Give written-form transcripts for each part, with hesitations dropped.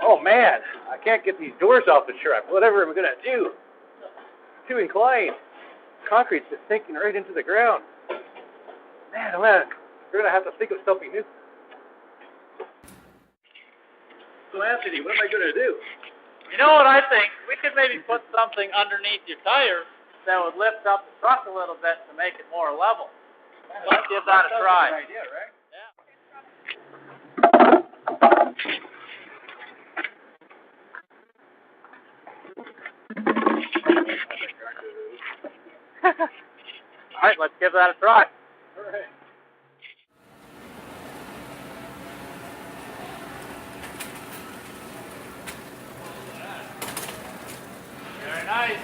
Oh man, I can't get these doors off the truck. Whatever I'm gonna do. Too inclined. Concrete's just sinking right into the ground. Man, oh man, we're gonna have to think of something new. So Anthony, what am I gonna do? You know what I think? We could maybe put something underneath your tire that would lift up the truck a little bit to make it more level. Let's give that a try. That's a good idea, right? All right, let's give that a try. All right. Very nice.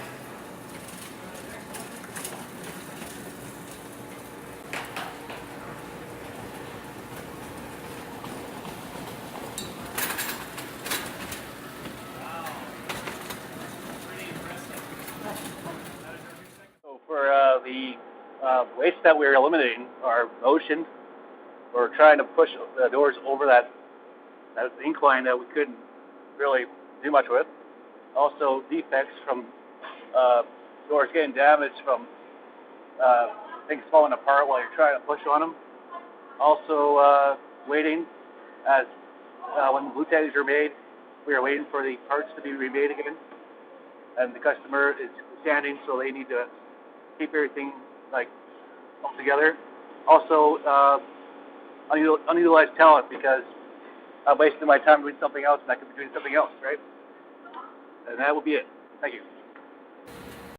So for the waste that we're eliminating, our motion, we're trying to push the doors over that incline that we couldn't really do much with. Also defects from doors getting damaged from things falling apart while you're trying to push on them. Also waiting as when the blue tags are made, we are waiting for the parts to be remade again. And the customer is standing, so they need to keep everything like all together. Also, unutilized talent because I'm wasting my time doing something else, and I could be doing something else, right? And that will be it. Thank you.